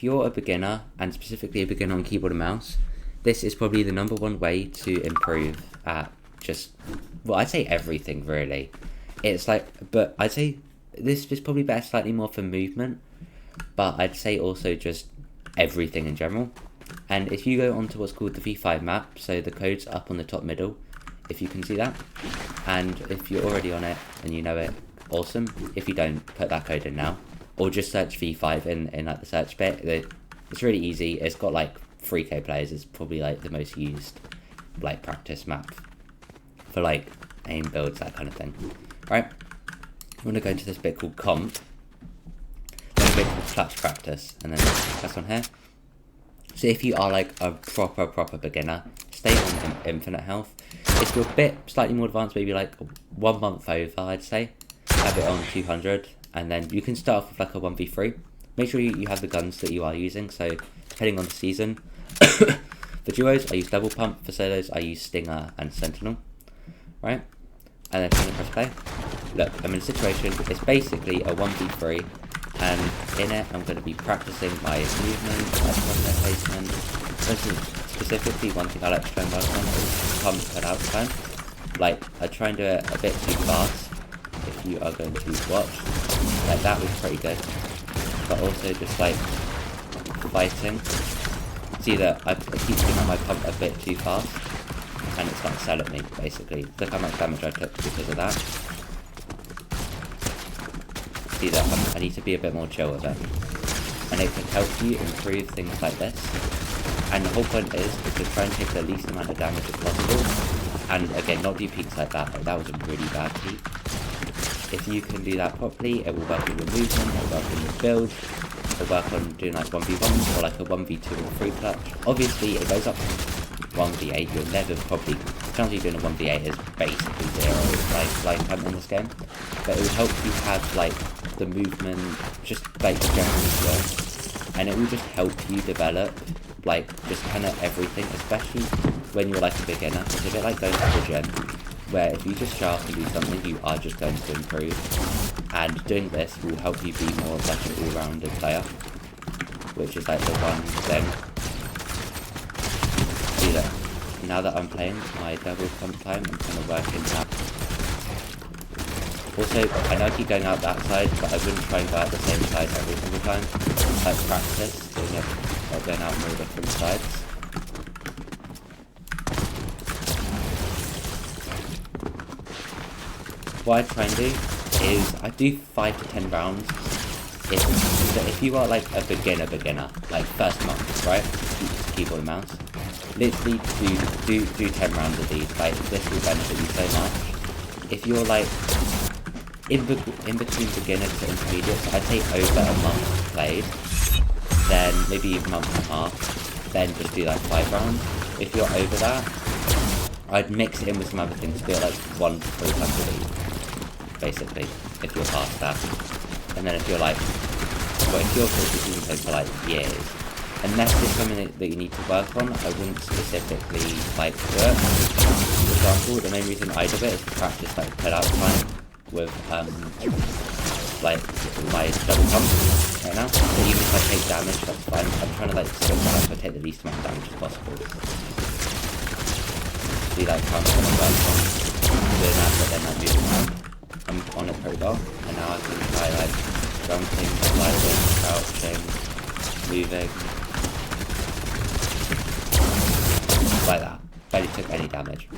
If you're a beginner, and specifically a beginner on keyboard and mouse, this is probably the #1 way to improve at just, well, I'd say everything really. It's like, but I'd say this is probably better slightly more for movement, but I'd say also just everything in general. And if you go onto what's called the V5 map, so the code's up on the top middle, if you can see that, and if you're already on it and you know it, awesome. If you don't, put that code in now, or just search V5 in like the search bit. It's really easy. It's got like 3k players. It's probably like the most used like practice map for like aim builds, that kind of thing. Right, I'm gonna go into this bit called comp, then a bit called clutch practice, and then press on here. So if you are like a proper beginner, stay on infinite health. If you're a bit slightly more advanced, maybe like 1 month over, I'd say, have it on 200, and then you can start off with like a 1v3. Make sure you have the guns that you are using, so depending on the season. For duos, I use double pump. For solos, I use stinger and sentinel. Right? And then I'm going to press play. Look, I'm in a situation, it's basically a 1v3, and in it I'm going to be practicing my movement, my content placement. Specifically, one thing I like to try and work on is pump cut out time. Like, I try and do it a bit too fast. If you are going to watch, like that was pretty good. But also just like fighting. See that I keep doing my pump a bit too fast, and it's going to sell at me, basically. Look how much damage I took because of that. See that, I need to be a bit more chill with it. And it can help you improve things like this. And the whole point is to try and take the least amount of damage as possible. And again, not do peaks like that. Like, that was a really bad peak. If you can do that properly, it will work on your movement, it will work on your build, it will work on doing like 1v1s or like a 1v2 or 3 clutch. Obviously, it goes up to 1v8, you'll never probably, the chance of you doing a 1v8 is basically 0, lifetime in this game. But it will help you have like the movement, just like generally well, and it will just help you develop like just kind of everything, especially when you're like a beginner. It's a bit like going to the gym, where if you just show up and do something, you are just going to improve. And doing this will help you be more of like an all-rounded player, which is like the one thing. See that? Now that I'm playing my double pump time, I'm kind of working that. Also, I know I keep going out that side, but I wouldn't try and go out the same side every single time. Like practice, doing it, or going out more different sides. What I try and do is I do 5 to 10 rounds. If you are like a beginner, like first month, right? Keyboard and mouse. Literally do 10 rounds of these. Like, this will benefit you so much. If you're like in between beginner to intermediate, so I'd say over a month played, then maybe a month and a half, then just do like 5 rounds. If you're over that, I'd mix it in with some other things, do it like 1 to 3 times a week, basically, if you're past that. And then if you're like, well, if you're playing for like years, unless there's something that you need to work on, I wouldn't specifically like do it. For example, the main reason I do it is to practice like cut out time with like my double pump right now. So even if I take damage, that's fine. I'm trying to like switch that up so I take the least amount of damage as possible. See like how I'm gonna work on doing that, but then I'm moving around. I'm on it pretty well, and now I can try like jumping, sliding, crouching, moving. Like that. Barely took any damage.